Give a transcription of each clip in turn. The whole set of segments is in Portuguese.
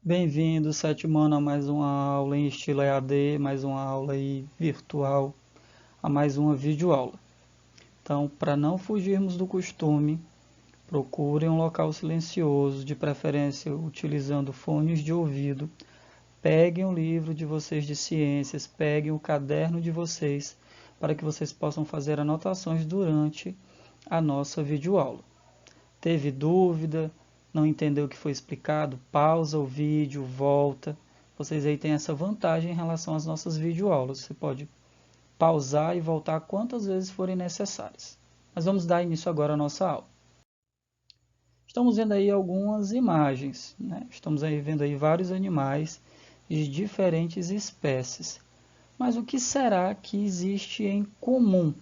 Bem-vindo, sétimo ano, a mais uma aula em estilo EAD, mais uma aula aí virtual, a mais uma videoaula. Então, para não fugirmos do costume, procurem um local silencioso, de preferência utilizando fones de ouvido. Peguem o livro de vocês de ciências, peguem o caderno de vocês, para que vocês possam fazer anotações durante a nossa videoaula. Teve dúvida, não entendeu o que foi explicado, pausa o vídeo, volta. Vocês aí têm essa vantagem em relação às nossas videoaulas. Você pode pausar e voltar quantas vezes forem necessárias. Mas vamos dar início agora à nossa aula. Estamos vendo aí algumas imagens, né? Estamos aí vendo aí vários animais de diferentes espécies. Mas o que será que existe em comum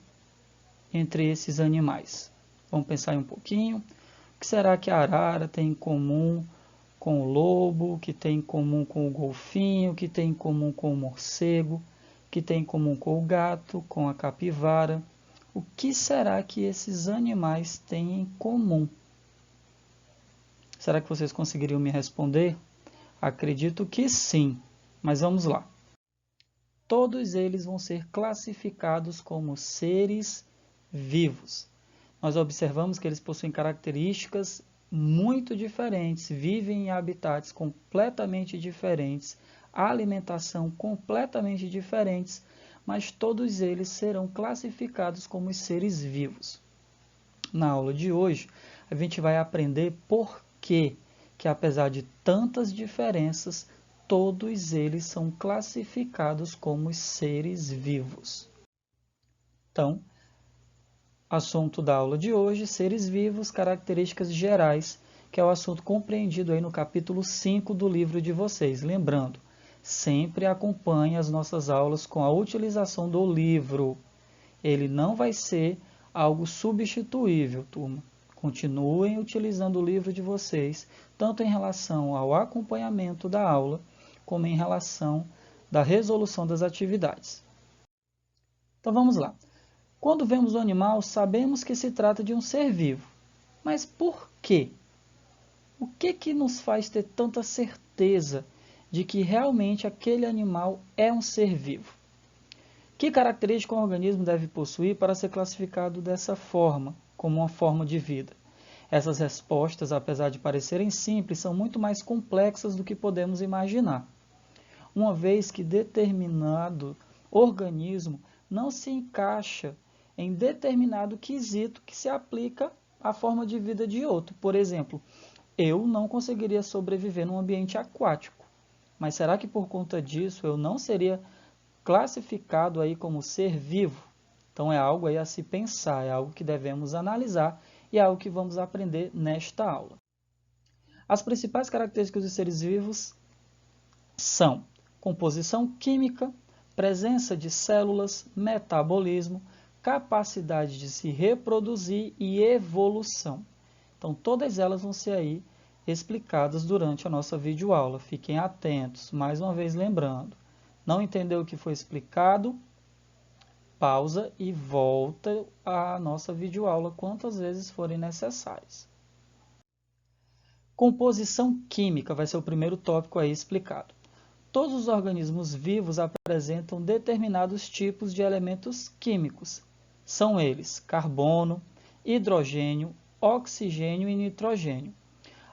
entre esses animais? Vamos pensar aí um pouquinho. O que será que a arara tem em comum com o lobo, o que tem em comum com o golfinho, o que tem em comum com o morcego, o que tem em comum com o gato, com a capivara? O que será que esses animais têm em comum? Será que vocês conseguiriam me responder? Acredito que sim, mas vamos lá. Todos eles vão ser classificados como seres vivos. Nós observamos que eles possuem características muito diferentes, vivem em habitats completamente diferentes, alimentação completamente diferentes, mas todos eles serão classificados como seres vivos. Na aula de hoje, a gente vai aprender por que apesar de tantas diferenças, todos eles são classificados como seres vivos. Então, assunto da aula de hoje, seres vivos, características gerais, que é o assunto compreendido aí no capítulo 5 do livro de vocês. Lembrando, sempre acompanhe as nossas aulas com a utilização do livro. Ele não vai ser algo substituível, turma. Continuem utilizando o livro de vocês, tanto em relação ao acompanhamento da aula, como em relação da resolução das atividades. Então vamos lá. Quando vemos o animal, sabemos que se trata de um ser vivo. Mas por quê? O que nos faz ter tanta certeza de que realmente aquele animal é um ser vivo? Que característica um organismo deve possuir para ser classificado dessa forma, como uma forma de vida? Essas respostas, apesar de parecerem simples, são muito mais complexas do que podemos imaginar, uma vez que determinado organismo não se encaixa em determinado quesito que se aplica à forma de vida de outro. Por exemplo, eu não conseguiria sobreviver num ambiente aquático, mas será que por conta disso eu não seria classificado aí como ser vivo? Então é algo aí a se pensar, é algo que devemos analisar e é algo que vamos aprender nesta aula. As principais características dos seres vivos são composição química, presença de células, metabolismo, capacidade de se reproduzir e evolução. Então, todas elas vão ser aí explicadas durante a nossa videoaula. Fiquem atentos. Mais uma vez lembrando, não entendeu o que foi explicado? Pausa e volta à nossa videoaula quantas vezes forem necessárias. Composição química vai ser o primeiro tópico aí explicado. Todos os organismos vivos apresentam determinados tipos de elementos químicos. São eles carbono, hidrogênio, oxigênio e nitrogênio.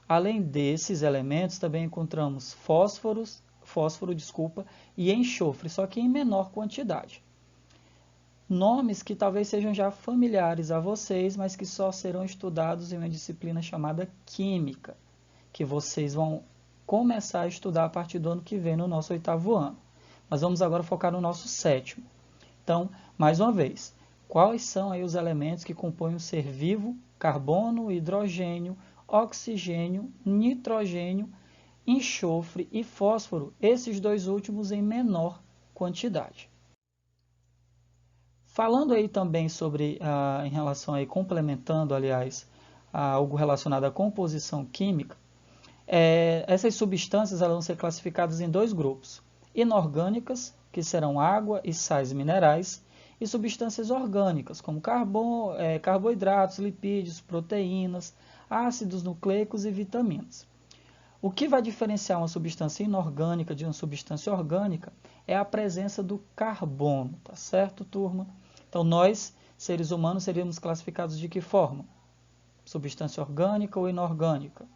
Além desses elementos, também encontramos fósforo e enxofre, só que em menor quantidade. Nomes que talvez sejam já familiares a vocês, mas que só serão estudados em uma disciplina chamada Química, que vocês vão começar a estudar a partir do ano que vem, no nosso 8º ano. Mas vamos agora focar no nosso 7º. Então, mais uma vez, quais são aí os elementos que compõem o ser vivo? Carbono, hidrogênio, oxigênio, nitrogênio, enxofre e fósforo, esses dois últimos em menor quantidade. Falando aí também sobre, em relação aí, complementando, aliás, algo relacionado à composição química, essas substâncias elas vão ser classificadas em dois grupos: inorgânicas, que serão água e sais minerais, e substâncias orgânicas, como carboidratos, lipídios, proteínas, ácidos nucleicos e vitaminas. O que vai diferenciar uma substância inorgânica de uma substância orgânica é a presença do carbono, tá certo, turma? Então, nós, seres humanos, seríamos classificados de que forma? Substância orgânica ou inorgânica?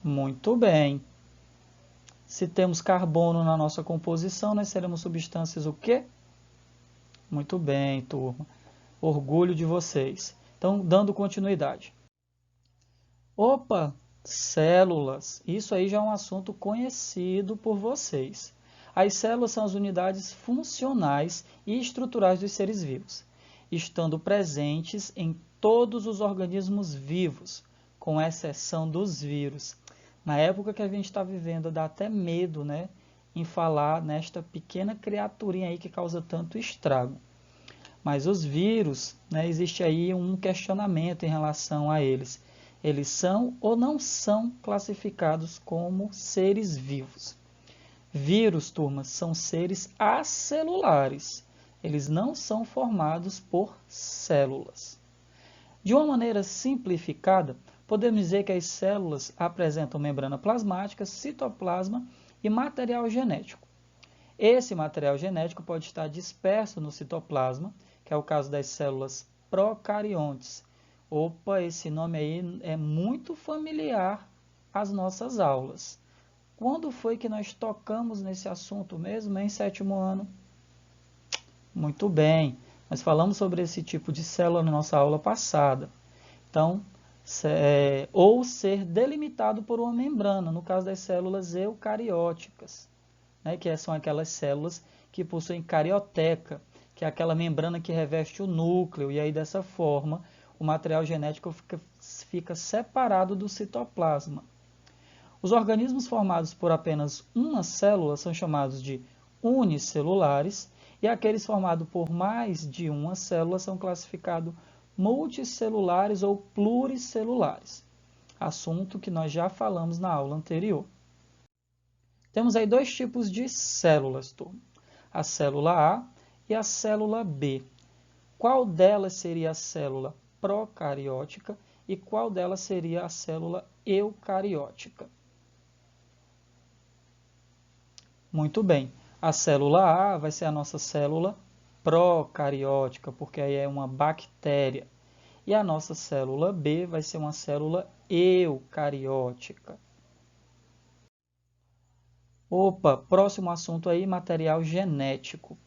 Muito bem. Se temos carbono na nossa composição, nós seremos substâncias o quê? Muito bem, turma. Orgulho de vocês. Então, dando continuidade. Opa, células. Isso aí já é um assunto conhecido por vocês. As células são as unidades funcionais e estruturais dos seres vivos, estando presentes em todos os organismos vivos, com exceção dos vírus. Na época que a gente está vivendo, dá até medo, né, em falar nesta pequena criaturinha aí que causa tanto estrago. Mas os vírus, né, existe aí um questionamento em relação a eles. Eles são ou não são classificados como seres vivos? Vírus, turmas, são seres acelulares. Eles não são formados por células. De uma maneira simplificada, podemos dizer que as células apresentam membrana plasmática, citoplasma e material genético. Esse material genético pode estar disperso no citoplasma, que é o caso das células procariontes. Opa, esse nome aí é muito familiar às nossas aulas. Quando foi que nós tocamos nesse assunto mesmo, em sétimo ano? Muito bem, nós falamos sobre esse tipo de célula na nossa aula passada. Então, ou ser delimitado por uma membrana, no caso das células eucarióticas, né, que são aquelas células que possuem carioteca, que é aquela membrana que reveste o núcleo, e aí dessa forma o material genético fica separado do citoplasma. Os organismos formados por apenas uma célula são chamados de unicelulares, e aqueles formados por mais de uma célula são classificados multicelulares ou pluricelulares, assunto que nós já falamos na aula anterior. Temos aí dois tipos de células, turma. A célula A e a célula B. Qual delas seria a célula procariótica e qual delas seria a célula eucariótica? Muito bem. A célula A vai ser a nossa célula procariótica, porque aí é uma bactéria. E a nossa célula B vai ser uma célula eucariótica. Opa, próximo assunto aí, material genético.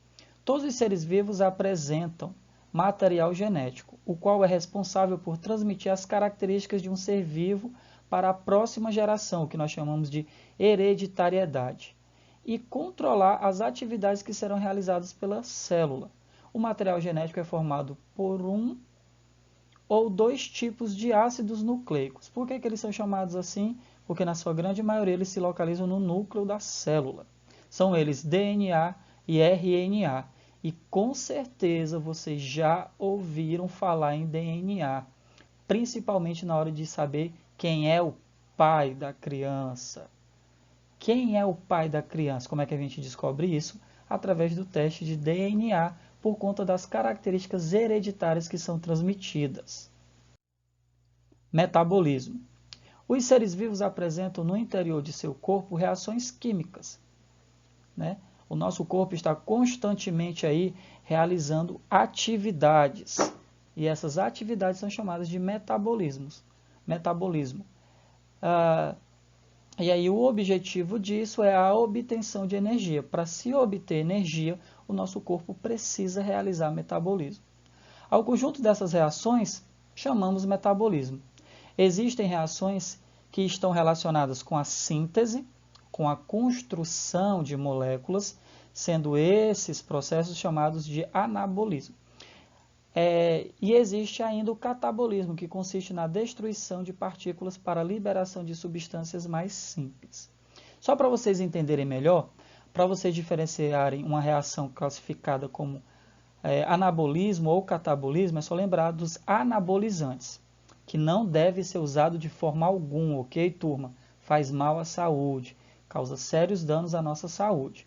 Todos os seres vivos apresentam material genético, o qual é responsável por transmitir as características de um ser vivo para a próxima geração, o que nós chamamos de hereditariedade, e controlar as atividades que serão realizadas pela célula. O material genético é formado por um ou dois tipos de ácidos nucleicos. Por que eles são chamados assim? Porque na sua grande maioria eles se localizam no núcleo da célula. São eles DNA e RNA. E com certeza vocês já ouviram falar em DNA, principalmente na hora de saber quem é o pai da criança. Quem é o pai da criança? Como é que a gente descobre isso? Através do teste de DNA, por conta das características hereditárias que são transmitidas. Metabolismo. Os seres vivos apresentam no interior de seu corpo reações químicas, né? O nosso corpo está constantemente aí realizando atividades. E essas atividades são chamadas de metabolismo. E aí o objetivo disso é a obtenção de energia. Para se obter energia, o nosso corpo precisa realizar metabolismo. Ao conjunto dessas reações, chamamos metabolismo. Existem reações que estão relacionadas com a síntese, com a construção de moléculas, sendo esses processos chamados de anabolismo. E existe ainda o catabolismo, que consiste na destruição de partículas para a liberação de substâncias mais simples. Só para vocês entenderem melhor, para vocês diferenciarem uma reação classificada como anabolismo ou catabolismo, é só lembrar dos anabolizantes, que não deve ser usado de forma alguma, ok, turma? Faz mal à saúde, causa sérios danos à nossa saúde.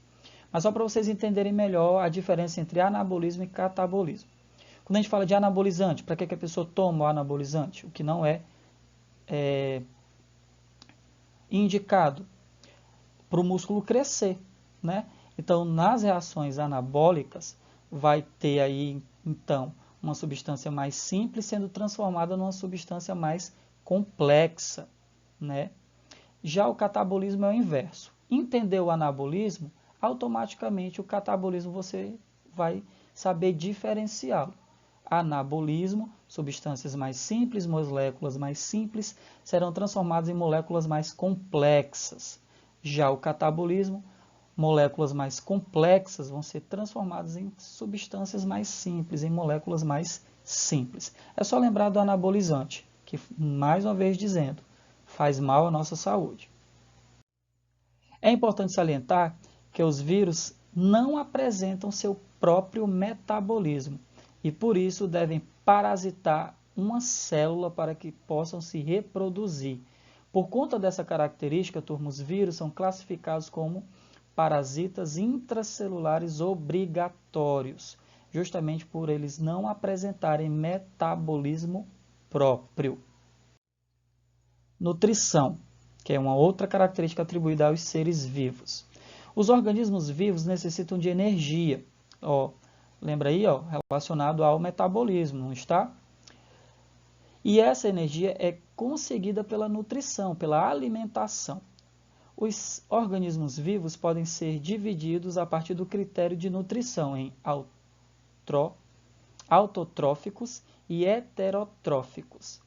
Mas só para vocês entenderem melhor a diferença entre anabolismo e catabolismo. Quando a gente fala de anabolizante, para que a pessoa toma o anabolizante? O que não é indicado? Para o músculo crescer, né? Então, nas reações anabólicas, vai ter aí, então, uma substância mais simples sendo transformada numa substância mais complexa, né? Já o catabolismo é o inverso. Entender o anabolismo, automaticamente o catabolismo você vai saber diferenciá-lo. Anabolismo, substâncias mais simples, moléculas mais simples, serão transformadas em moléculas mais complexas. Já o catabolismo, moléculas mais complexas vão ser transformadas em substâncias mais simples, em moléculas mais simples. É só lembrar do anabolizante, que, mais uma vez dizendo, faz mal à nossa saúde. É importante salientar que os vírus não apresentam seu próprio metabolismo e, por isso, devem parasitar uma célula para que possam se reproduzir. Por conta dessa característica, turma, os vírus são classificados como parasitas intracelulares obrigatórios, justamente por eles não apresentarem metabolismo próprio. Nutrição, que é uma outra característica atribuída aos seres vivos. Os organismos vivos necessitam de energia, lembra aí, relacionado ao metabolismo, não está? E essa energia é conseguida pela nutrição, pela alimentação. Os organismos vivos podem ser divididos a partir do critério de nutrição em autotróficos e heterotróficos.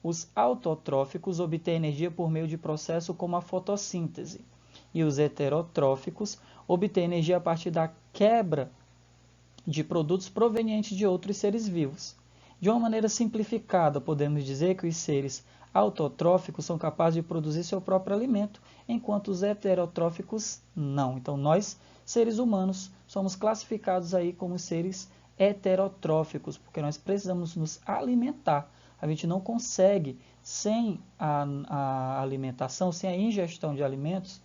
Os autotróficos obtêm energia por meio de processo como a fotossíntese, e os heterotróficos obtêm energia a partir da quebra de produtos provenientes de outros seres vivos. De uma maneira simplificada, podemos dizer que os seres autotróficos são capazes de produzir seu próprio alimento, enquanto os heterotróficos não. Então, nós, seres humanos, somos classificados aí como seres heterotróficos, porque nós precisamos nos alimentar. A gente não consegue, sem a alimentação, sem a ingestão de alimentos,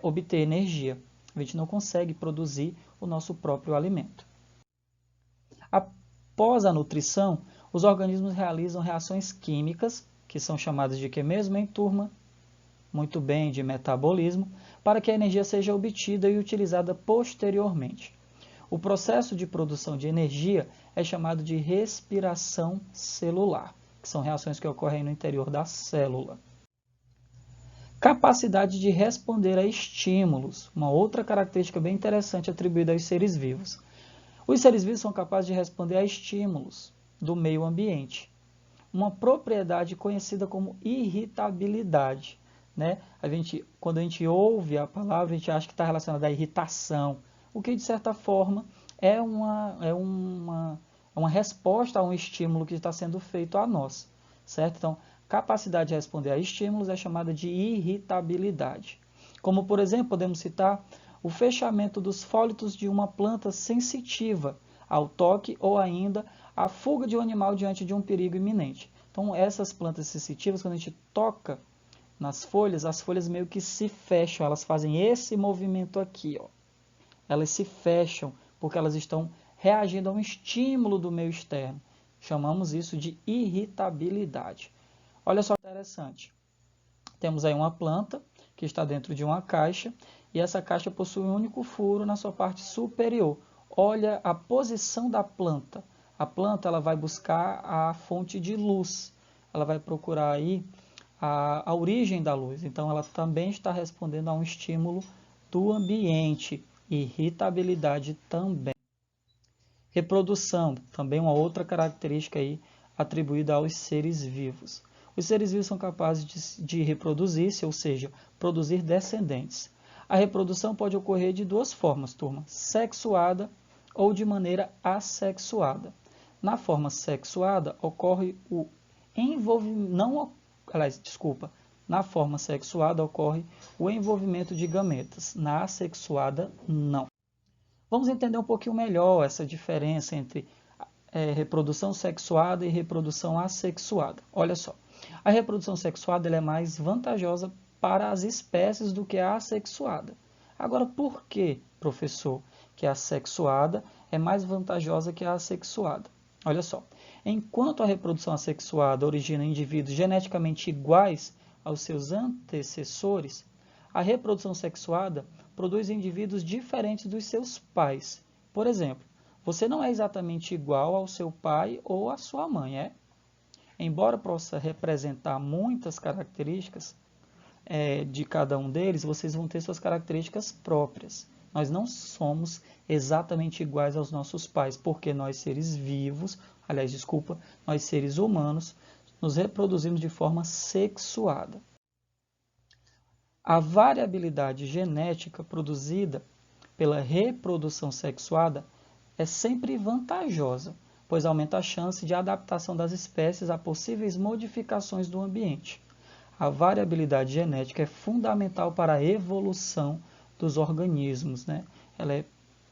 obter energia. A gente não consegue produzir o nosso próprio alimento. Após a nutrição, os organismos realizam reações químicas, que são chamadas de que mesmo, hein, turma? Muito bem, de metabolismo, para que a energia seja obtida e utilizada posteriormente. O processo de produção de energia é chamado de respiração celular, que são reações que ocorrem no interior da célula. Capacidade de responder a estímulos, uma outra característica bem interessante atribuída aos seres vivos. Os seres vivos são capazes de responder a estímulos do meio ambiente, uma propriedade conhecida como irritabilidade, né? Quando a gente ouve a palavra, a gente acha que está relacionada à irritação, o que de certa forma é uma resposta a um estímulo que está sendo feito a nós, certo? Então, capacidade de responder a estímulos é chamada de irritabilidade. Como, por exemplo, podemos citar o fechamento dos fólitos de uma planta sensitiva ao toque ou ainda a fuga de um animal diante de um perigo iminente. Então, essas plantas sensitivas, quando a gente toca nas folhas, as folhas meio que se fecham, elas fazem esse movimento aqui, Elas se fecham porque elas estão reagindo a um estímulo do meio externo. Chamamos isso de irritabilidade. Olha só que interessante. Temos aí uma planta que está dentro de uma caixa e essa caixa possui um único furo na sua parte superior. Olha a posição da planta. A planta ela vai buscar a fonte de luz. Ela vai procurar aí a origem da luz. Então, ela também está respondendo a um estímulo do ambiente. Irritabilidade também. Reprodução, também uma outra característica aí atribuída aos seres vivos. Os seres vivos são capazes de reproduzir-se, ou seja, produzir descendentes. A reprodução pode ocorrer de duas formas, turma, sexuada ou de maneira assexuada. Na forma sexuada, ocorre o envolvimento, na forma sexuada ocorre o envolvimento de gametas, na assexuada não. Vamos entender um pouquinho melhor essa diferença entre reprodução sexuada e reprodução assexuada. Olha só, a reprodução sexuada ela é mais vantajosa para as espécies do que a assexuada. Agora, por que, professor, que a assexuada é mais vantajosa que a assexuada? Olha só, enquanto a reprodução assexuada origina indivíduos geneticamente iguais aos seus antecessores, a reprodução sexuada produz indivíduos diferentes dos seus pais. Por exemplo, você não é exatamente igual ao seu pai ou à sua mãe, é? Embora possa representar muitas características de cada um deles, vocês vão ter suas características próprias. Nós não somos exatamente iguais aos nossos pais, porque nós seres vivos, nós seres humanos, nos reproduzimos de forma sexuada. A variabilidade genética produzida pela reprodução sexuada é sempre vantajosa, pois aumenta a chance de adaptação das espécies a possíveis modificações do ambiente. A variabilidade genética é fundamental para a evolução dos organismos, né?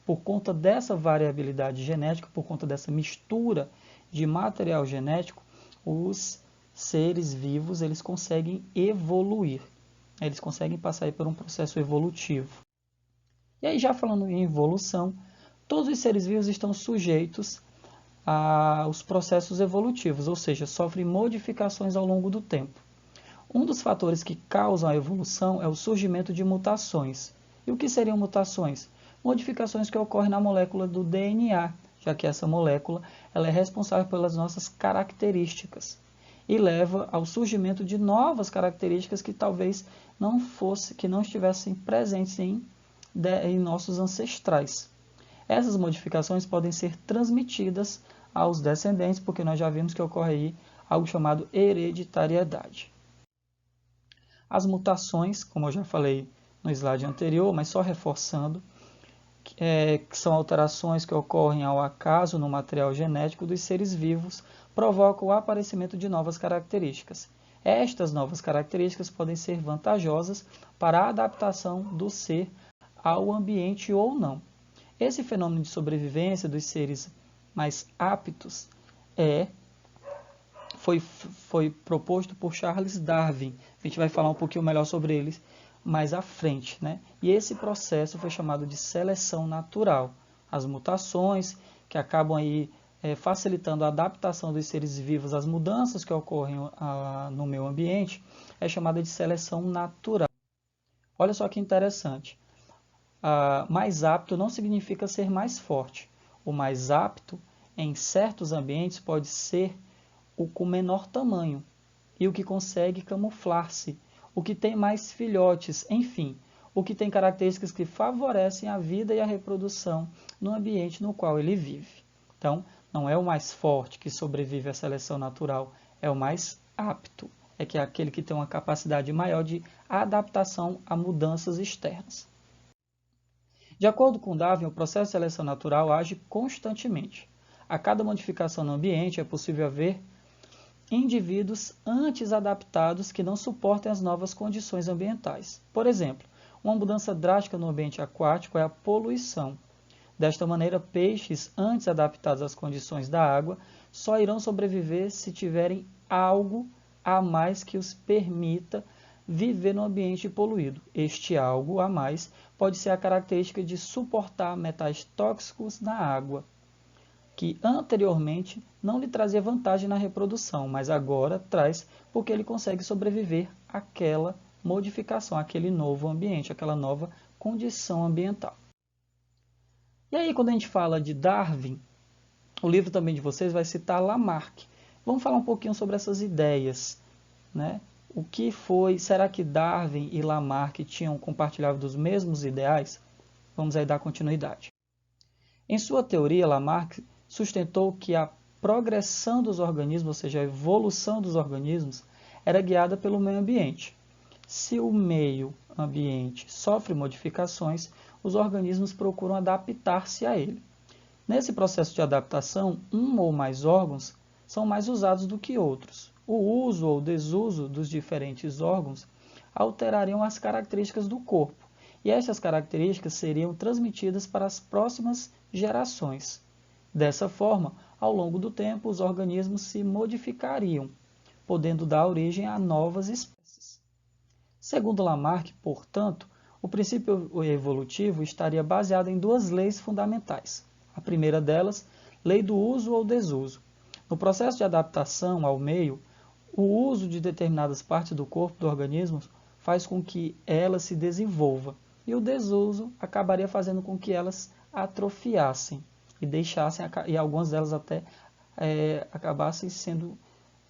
Por conta dessa variabilidade genética, por conta dessa mistura de material genético, os seres vivos eles conseguem evoluir, eles conseguem passar aí por um processo evolutivo. E aí, já falando em evolução, todos os seres vivos estão sujeitos aos processos evolutivos, ou seja, sofrem modificações ao longo do tempo. Um dos fatores que causam a evolução é o surgimento de mutações. E o que seriam mutações? Modificações que ocorrem na molécula do DNA, já que essa molécula ela é responsável pelas nossas características e leva ao surgimento de novas características que talvez não estivessem presentes em nossos ancestrais. Essas modificações podem ser transmitidas aos descendentes, porque nós já vimos que ocorre aí algo chamado hereditariedade. As mutações, como eu já falei no slide anterior, mas só reforçando, que são alterações que ocorrem ao acaso no material genético dos seres vivos, provocam o aparecimento de novas características. Estas novas características podem ser vantajosas para a adaptação do ser ao ambiente ou não. Esse fenômeno de sobrevivência dos seres mais aptos foi proposto por Charles Darwin. A gente vai falar um pouquinho melhor sobre eles mais à frente, né? E esse processo foi chamado de seleção natural. As mutações que acabam aí facilitando a adaptação dos seres vivos às mudanças que ocorrem no meio ambiente é chamada de seleção natural. Olha só que interessante. Mais apto não significa ser mais forte. O mais apto em certos ambientes pode ser o com menor tamanho e o que consegue camuflar-se, o que tem mais filhotes, enfim, o que tem características que favorecem a vida e a reprodução no ambiente no qual ele vive. Então, não é o mais forte que sobrevive à seleção natural, é o mais apto, é aquele que tem uma capacidade maior de adaptação a mudanças externas. De acordo com Darwin, o processo de seleção natural age constantemente. A cada modificação no ambiente é possível haver indivíduos antes adaptados que não suportem as novas condições ambientais. Por exemplo, uma mudança drástica no ambiente aquático é a poluição. Desta maneira, peixes antes adaptados às condições da água só irão sobreviver se tiverem algo a mais que os permita viver no ambiente poluído. Este algo a mais pode ser a característica de suportar metais tóxicos na água, que anteriormente não lhe trazia vantagem na reprodução, mas agora traz porque ele consegue sobreviver àquela modificação, àquele novo ambiente, àquela nova condição ambiental. E aí, quando a gente fala de Darwin, o livro também de vocês vai citar Lamarck. Vamos falar um pouquinho sobre essas ideias, né? O que foi? Será que Darwin e Lamarck compartilhavam dos mesmos ideais? Vamos aí dar continuidade. Em sua teoria, Lamarck sustentou que a progressão dos organismos, ou seja, a evolução dos organismos, era guiada pelo meio ambiente. Se o meio ambiente sofre modificações, os organismos procuram adaptar-se a ele. Nesse processo de adaptação, um ou mais órgãos são mais usados do que outros. O uso ou desuso dos diferentes órgãos alterariam as características do corpo, e estas características seriam transmitidas para as próximas gerações. Dessa forma, ao longo do tempo, os organismos se modificariam, podendo dar origem a novas espécies. Segundo Lamarck, portanto, o princípio evolutivo estaria baseado em duas leis fundamentais. A primeira delas, lei do uso ou desuso. No processo de adaptação ao meio, o uso de determinadas partes do corpo, do organismo, faz com que ela se desenvolva. E o desuso acabaria fazendo com que elas atrofiassem e deixassem, e algumas delas até acabassem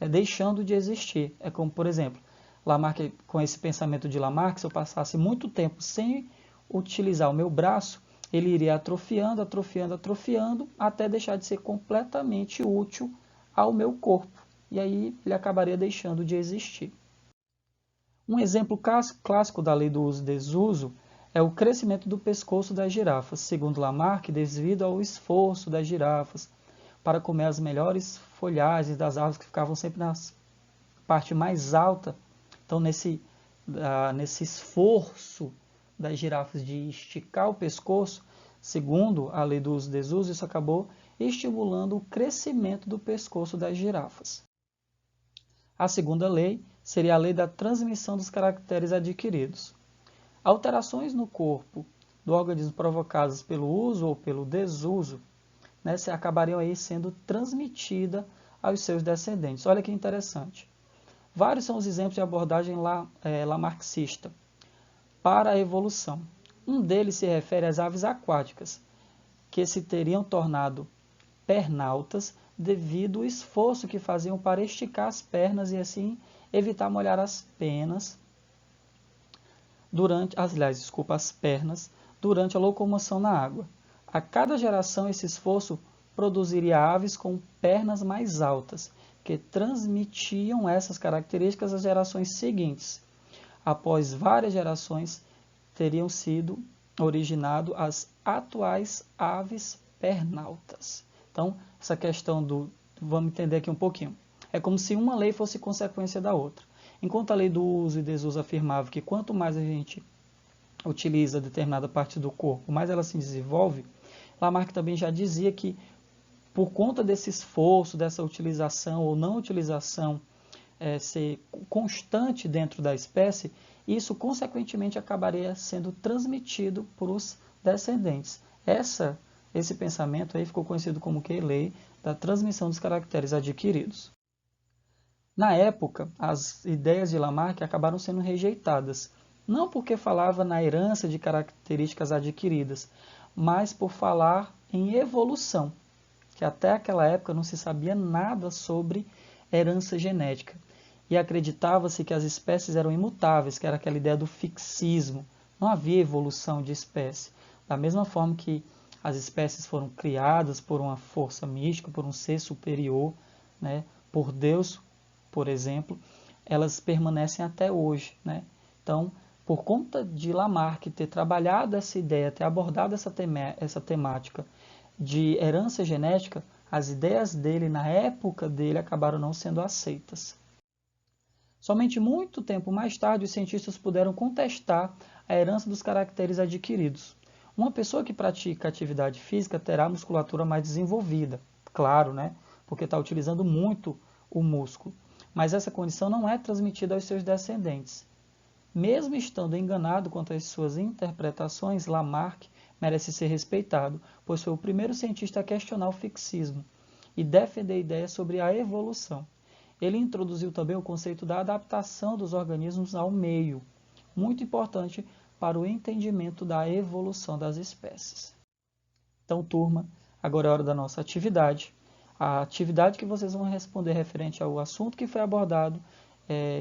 deixando de existir. É como, por exemplo, Lamarck, com esse pensamento de Lamarck, se eu passasse muito tempo sem utilizar o meu braço, ele iria atrofiando, atrofiando, atrofiando, até deixar de ser completamente útil ao meu corpo. E aí ele acabaria deixando de existir. Um exemplo clássico da lei do uso e desuso é o crescimento do pescoço das girafas, segundo Lamarck, devido ao esforço das girafas para comer as melhores folhagens das árvores que ficavam sempre na parte mais alta. Então, nesse esforço das girafas de esticar o pescoço, segundo a lei do uso e desuso, isso acabou estimulando o crescimento do pescoço das girafas. A segunda lei seria a lei da transmissão dos caracteres adquiridos. Alterações no corpo do organismo provocadas pelo uso ou pelo desuso, acabariam aí sendo transmitidas aos seus descendentes. Olha que interessante. Vários são os exemplos de abordagem lamarxista para a evolução. Um deles se refere às aves aquáticas, que se teriam tornado pernaltas devido ao esforço que faziam para esticar as pernas e assim evitar molhar as pernas durante a locomoção na água. A cada geração, esse esforço produziria aves com pernas mais altas, que transmitiam essas características às gerações seguintes. Após várias gerações, teriam sido originado as atuais aves pernaltas. Então, essa questão vamos entender aqui um pouquinho. É como se uma lei fosse consequência da outra. Enquanto a lei do uso e desuso afirmava que quanto mais a gente utiliza determinada parte do corpo, mais ela se desenvolve, Lamarck também já dizia que, por conta desse esforço, dessa utilização ou não utilização ser constante dentro da espécie, isso consequentemente acabaria sendo transmitido para os descendentes. Esse pensamento aí ficou conhecido como que lei da transmissão dos caracteres adquiridos. Na época, as ideias de Lamarck acabaram sendo rejeitadas, não porque falava na herança de características adquiridas, mas por falar em evolução, que até aquela época não se sabia nada sobre herança genética. E acreditava-se que as espécies eram imutáveis, que era aquela ideia do fixismo. Não havia evolução de espécie. Da mesma forma que as espécies foram criadas por uma força mística, por um ser superior, por Deus, por exemplo, elas permanecem até hoje. Então, por conta de Lamarck ter trabalhado essa ideia, ter abordado essa temática de herança genética, as ideias dele, na época dele, acabaram não sendo aceitas. Somente muito tempo mais tarde, os cientistas puderam contestar a herança dos caracteres adquiridos. Uma pessoa que pratica atividade física terá a musculatura mais desenvolvida, claro, porque está utilizando muito o músculo. Mas essa condição não é transmitida aos seus descendentes. Mesmo estando enganado quanto às suas interpretações, Lamarck merece ser respeitado, pois foi o primeiro cientista a questionar o fixismo e defender ideias sobre a evolução. Ele introduziu também o conceito da adaptação dos organismos ao meio, muito importante para o entendimento da evolução das espécies. Então, turma, agora é a hora da nossa atividade. A atividade que vocês vão responder referente ao assunto que foi abordado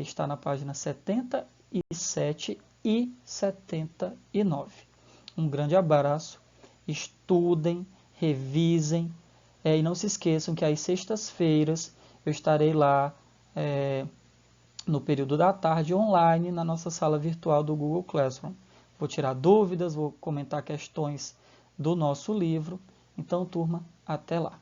está na página 77 e 79. Um grande abraço, estudem, revisem e não se esqueçam que às sextas-feiras eu estarei lá no período da tarde online na nossa sala virtual do Google Classroom. Vou tirar dúvidas, vou comentar questões do nosso livro. Então, turma, até lá.